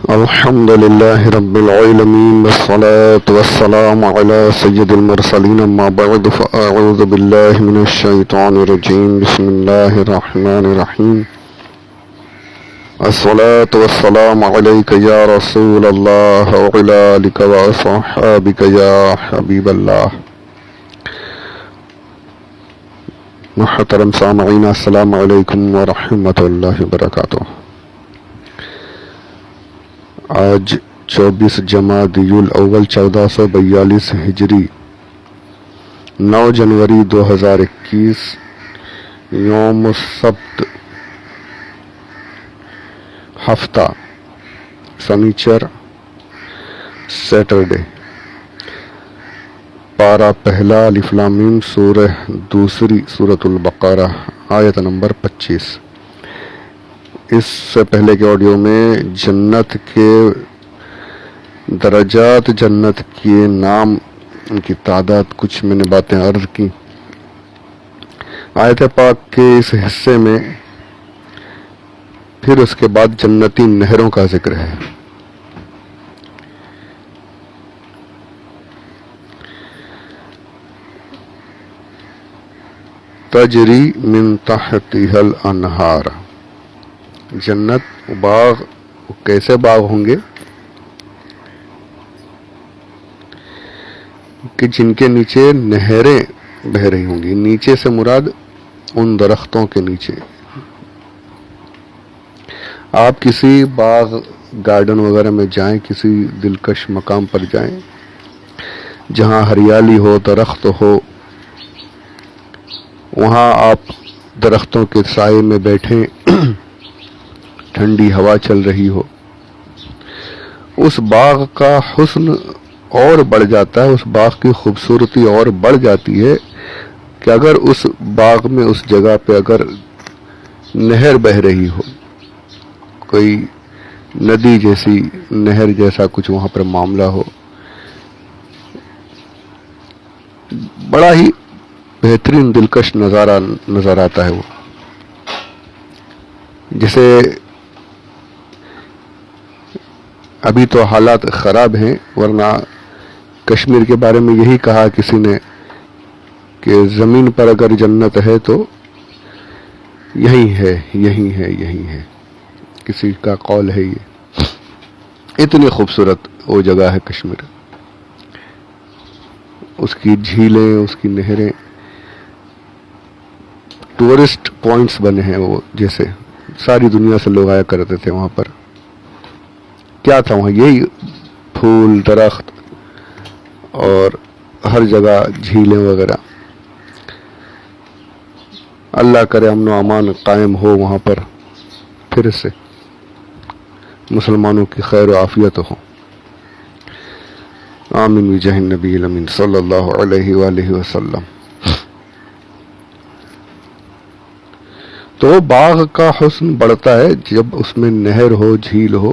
الحمد لله رب العالمين والصلاة والسلام على سيد المرسلين أما بعد فأعوذ بالله من الشيطان الرجيم بسم الله الرحمن الرحيم الصلاة والسلام عليك يا رسول الله وعلى آلك وأصحابك يا حبيب الله. محترم سامعین السلام علیکم ورحمۃ اللہ وبرکاتہ. آج 24 جمادی الاول 1442 ہجری 9 جنوری 2021 یوم السبت ہفتہ سنیچر سیٹرڈے. پارہ پہلا الف لام میم سورہ دوسری سورۃ البقرہ آیت نمبر 25. اس سے پہلے کے آڈیو میں جنت کے درجات، جنت کے نام، ان کی تعداد، کچھ میں نے باتیں عرض کی. آیت پاک کے اس حصے میں پھر اس کے بعد جنتی نہروں کا ذکر ہے. تجری من تحتها الانہار. جنت باغ کیسے باغ ہوں گے کہ جن کے نیچے نہریں بہہ رہی ہوں گی. نیچے سے مراد ان درختوں کے نیچے. آپ کسی باغ گارڈن وغیرہ میں جائیں، کسی دلکش مقام پر جائیں جہاں ہریالی ہو، درخت ہو، وہاں آپ درختوں کے سائے میں بیٹھیں، ٹھنڈی ہوا چل رہی ہو، اس باغ کا حسن اور بڑھ جاتا ہے، اس باغ کی خوبصورتی اور بڑھ جاتی ہے کہ اگر اس باغ میں، اس جگہ پہ اگر نہر بہہ رہی ہو، کوئی ندی جیسی، نہر جیسا کچھ وہاں پر معاملہ ہو، بڑا ہی بہترین دلکش نظارہ نظر آتا ہے. وہ جیسے ابھی تو حالات خراب ہیں، ورنہ کشمیر کے بارے میں یہی کہا کسی نے کہ زمین پر اگر جنت ہے تو یہی ہے، یہی ہے، یہی ہے. کسی کا قول ہے یہ. اتنی خوبصورت وہ جگہ ہے کشمیر. اس کی جھیلیں، اس کی نہریں، ٹورسٹ پوائنٹس بنے ہیں. وہ جیسے ساری دنیا سے لوگ آیا کرتے تھے وہاں پر. کیا تھا وہاں؟ یہی پھول، درخت اور ہر جگہ جھیلیں وغیرہ. اللہ کرے امن و امان قائم ہو وہاں پر، پھر سے مسلمانوں کی خیر و عافیت ہو. آمین بجاہ النبی الامین صلی اللہ علیہ وآلہ وسلم. تو باغ کا حسن بڑھتا ہے جب اس میں نہر ہو، جھیل ہو،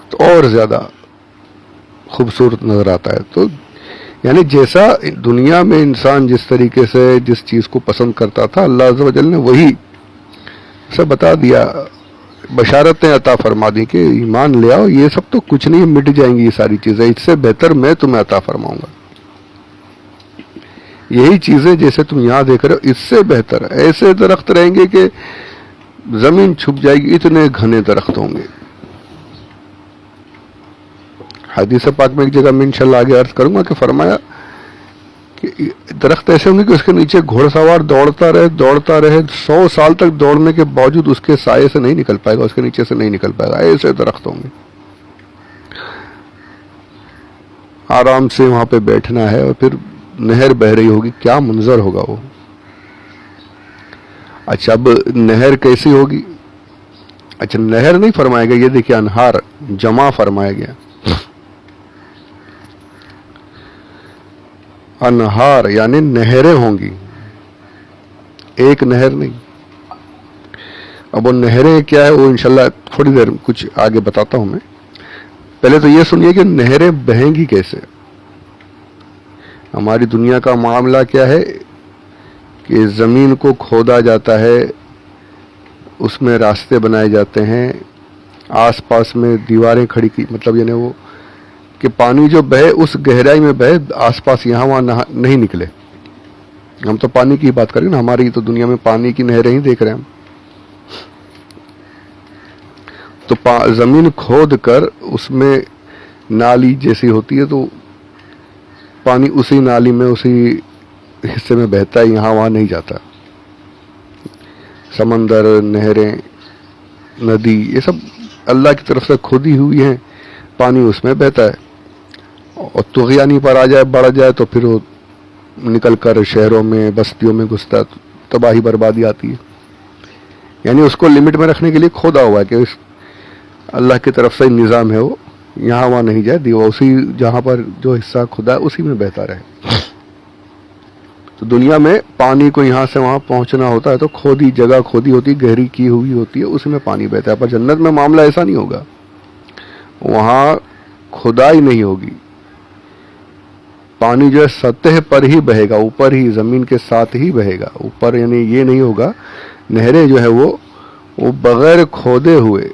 تو اور زیادہ خوبصورت نظر آتا ہے. تو یعنی جیسا دنیا میں انسان جس طریقے سے جس چیز کو پسند کرتا تھا، اللہ عز و جل نے وہی سے بتا دیا، بشارتیں عطا فرما دی کہ ایمان لے آؤ، یہ سب تو کچھ نہیں، مٹ جائیں گی یہ ساری چیزیں، اس سے بہتر میں تمہیں عطا فرماؤں گا. یہی چیزیں جیسے تم یہاں دیکھ رہے ہو، اس سے بہتر ایسے درخت رہیں گے کہ زمین چھپ جائے گی، اتنے گھنے درخت ہوں گے. حدیث پاک میں ایک جگہ میں انشاءاللہ آگے عرض کروں گا کہ فرمایا کہ درخت ایسے ہوں گے کہ اس کے نیچے گھوڑ سوار دوڑتا رہے 100 سال تک دوڑنے کے باوجود اس کے سائے سے نہیں نکل پائے گا، اس کے نیچے سے نہیں نکل پائے گا. ایسے درخت ہوں گے. آرام سے وہاں پہ بیٹھنا ہے اور پھر نہر بہہ رہی ہوگی، کیا منظر ہوگا وہ. اچھا اب نہر کیسی ہوگی؟ اچھا نہر نہیں فرمایا گیا، یہ دیکھیں انہار جمع فرمایا گیا. انہار یعنی نہریں ہوں گی، ایک نہر نہیں. اب وہ نہریں کیا ہے وہ انشاءاللہ تھوڑی دیر کچھ آگے بتاتا ہوں میں. پہلے تو یہ سنیے کہ نہریں بہیں گی کیسے. ہماری دنیا کا معاملہ کیا ہے کہ زمین کو کھودا جاتا ہے، اس میں راستے بنائے جاتے ہیں، آس پاس میں دیواریں کھڑی کی، مطلب یعنی وہ کہ پانی جو بہے اس گہرائی میں بہے، آس پاس یہاں وہاں نہیں نکلے. ہم تو پانی کی بات کریں نا، ہماری تو دنیا میں پانی کی نہریں ہی دیکھ رہے ہیں ہم. تو زمین کھود کر اس میں نالی جیسی ہوتی ہے تو پانی اسی نالی میں اسی حصے میں بہتا ہے، یہاں وہاں نہیں جاتا. سمندر، نہریں، ندی، یہ سب اللہ کی طرف سے کھودی ہوئی ہیں، پانی اس میں بہتا ہے. اور طغیانی پر آ جائے، بڑھ جائے تو پھر وہ نکل کر شہروں میں بستیوں میں گھستا ہے، تباہی بربادی آتی ہے. یعنی اس کو لمٹ میں رکھنے کے لیے کھودا ہوا ہے کہ اللہ کی طرف سے نظام ہے، وہ یہاں وہاں نہیں جائے، دیوا اسی جہاں پر جو حصہ کھدا ہے اسی میں بہتا رہے. تو دنیا میں پانی کو یہاں سے وہاں پہنچنا ہوتا ہے تو کھودی جگہ کھودی ہوتی، گہری کی ہوئی ہوتی ہے، اسی میں پانی بہتا ہے. پر جنت میں معاملہ ایسا نہیں ہوگا، وہاں کھدائی نہیں ہوگی، پانی جو ہے سطح پر ہی بہے گا، اوپر ہی زمین کے ساتھ ہی بہے گا. اوپر یعنی یہ نہیں ہوگا، نہریں جو ہے وہ بغیر کھودے ہوئے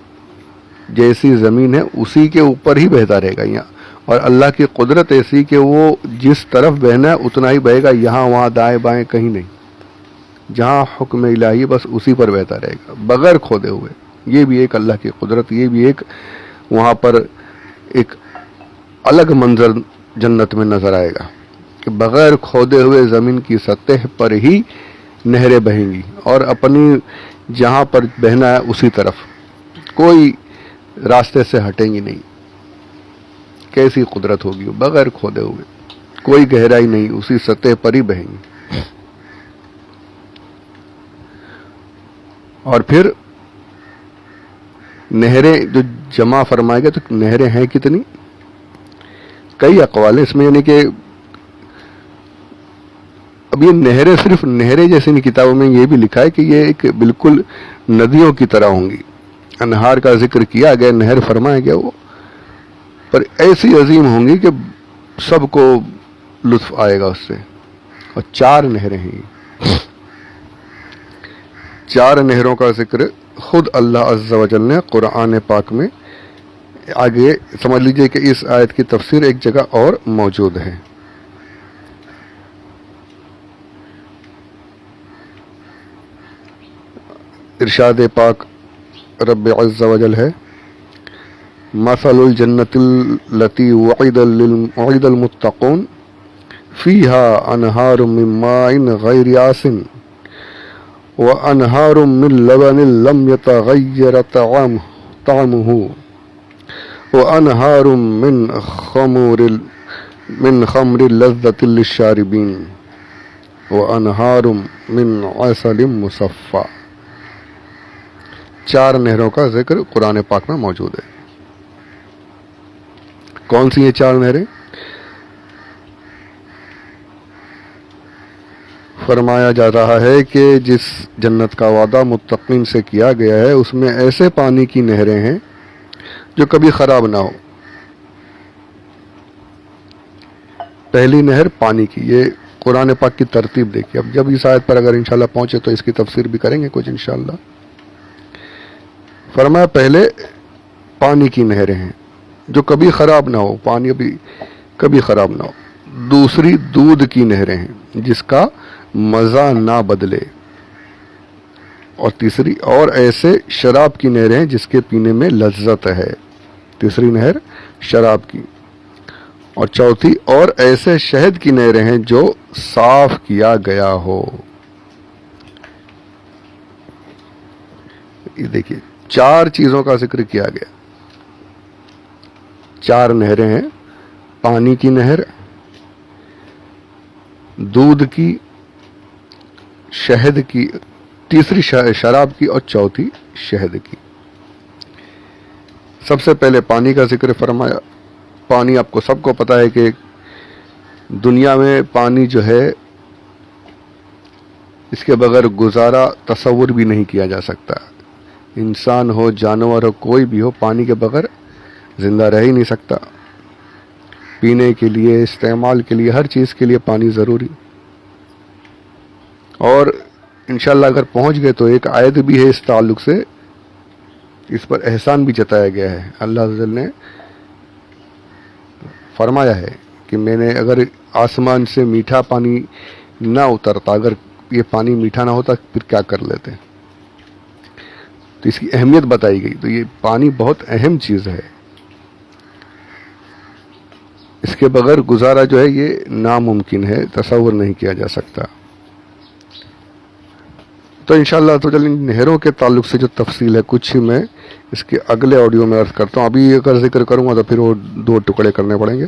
جیسی زمین ہے اسی کے اوپر ہی بہتا رہے گا یہاں. اور اللہ کی قدرت ایسی کہ وہ جس طرف بہنا ہے اتنا ہی بہے گا، یہاں وہاں دائیں بائیں کہیں نہیں. جہاں حکم الہی بس اسی پر بہتا رہے گا بغیر کھودے ہوئے. یہ بھی ایک اللہ کی قدرت، یہ بھی ایک وہاں پر ایک الگ منظر جنت میں نظر آئے گا کہ بغیر کھودے ہوئے زمین کی سطح پر ہی نہریں بہیں گی اور اپنی جہاں پر بہنا ہے اسی طرف، کوئی راستے سے ہٹیں گی نہیں. کیسی قدرت ہوگی، بغیر کھودے ہوئے، کوئی گہرائی نہیں، اسی سطح پر ہی بہیں گی. اور پھر نہریں جو جمع فرمائے گا تو نہریں ہیں کتنی؟ کئی اقوال اس میں، یعنی کہ اب یہ نہریں صرف نہریں جیسی نہیں، کتابوں میں یہ بھی لکھا ہے کہ یہ ایک بالکل ندیوں کی طرح ہوں گی. انہار کا ذکر کیا گیا، نہر فرمایا گیا، وہ پر ایسی عظیم ہوں گی کہ سب کو لطف آئے گا اس سے. اور 4 نہریں ہیں، 4 نہروں کا ذکر خود اللہ عز و جل نے قرآن پاک میں، آگے سمجھ لیجئے کہ اس آیت کی تفسیر ایک جگہ اور موجود ہے. ارشاد پاک رب عز و جل ہے، مثل الجنت التي وعد المتقون فيها انہار من ماء غیر آسن وانہار من لبن لم يتغیر طعمه وانہار من خمر لذة للشاربین وانہار من عسل مصفى. 4 نہروں کا ذکر قرآن پاک میں موجود ہے. کون سی یہ 4 نہریں؟ فرمایا جا رہا ہے کہ جس جنت کا وعدہ متقین سے کیا گیا ہے اس میں ایسے پانی کی نہریں ہیں جو کبھی خراب نہ ہو. پہلی نہر پانی کی، یہ قرآن پاک کی ترتیب دیکھیے. اب جب اس آیت پر اگر انشاءاللہ پہنچے تو اس کی تفسیر بھی کریں گے کچھ انشاءاللہ. فرمایا پہلے پانی کی نہریں ہیں جو کبھی خراب نہ ہو، پانی ابھی کبھی خراب نہ ہو. دوسری دودھ کی نہریں ہیں جس کا مزہ نہ بدلے. اور تیسری اور ایسے شراب کی نہریں ہیں جس کے پینے میں لذت ہے. تیسری نہر شراب کی. اور چوتھی اور ایسے شہد کی نہریں ہیں جو صاف کیا گیا ہو. یہ دیکھیے 4 چیزوں کا ذکر کیا گیا. 4 نہریں ہیں، پانی کی نہر، دودھ کی، شہد کی، تیسری شراب کی اور چوتھی شہد کی. سب سے پہلے پانی کا ذکر فرمایا. پانی آپ کو سب کو پتا ہے کہ دنیا میں پانی جو ہے اس کے بغیر گزارا تصور بھی نہیں کیا جا سکتا. انسان ہو، جانور ہو، کوئی بھی ہو، پانی کے بغیر زندہ رہ ہی نہیں سکتا. پینے کے لیے، استعمال کے لیے، ہر چیز کے لیے پانی ضروری. اور انشاءاللہ اگر پہنچ گئے تو ایک آیت بھی ہے اس تعلق سے اس پر احسان بھی جتایا گیا ہے. اللہ عز و جل نے فرمایا ہے کہ میں نے اگر آسمان سے میٹھا پانی نہ اترتا، اگر یہ پانی میٹھا نہ ہوتا پھر کیا کر لیتے. تو اس کی اہمیت بتائی گئی. تو یہ پانی بہت اہم چیز ہے، اس کے بغیر گزارا جو ہے یہ ناممکن ہے، تصور نہیں کیا جا سکتا. تو انشاءاللہ تو چلیں نہروں کے تعلق سے جو تفصیل ہے کچھ میں اس کے اگلے آڈیو میں عرض کرتا ہوں. ابھی اگر ذکر کروں گا تو پھر وہ 2 ٹکڑے کرنے پڑیں گے.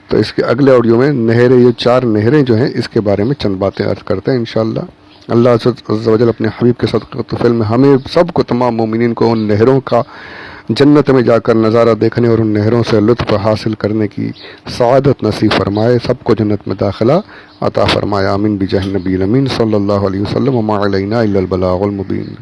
تو اس کے اگلے آڈیو میں نہریں، یہ 4 نہریں جو ہیں اس کے بارے میں چند باتیں عرض کرتے ہیں انشاءاللہ. اللہ عز و جل اپنے حبیب کے صدقہ طفیل میں ہمیں سب کو، تمام مومنین کو، ان نہروں کا جنت میں جا کر نظارہ دیکھنے اور ان نہروں سے لطف حاصل کرنے کی سعادت نصیب فرمائے. سب کو جنت میں داخلہ عطا فرمائے. آمین بجاہ النبی الامین صلی اللہ علیہ وسلم. وما علینا الا البلاغ المبین.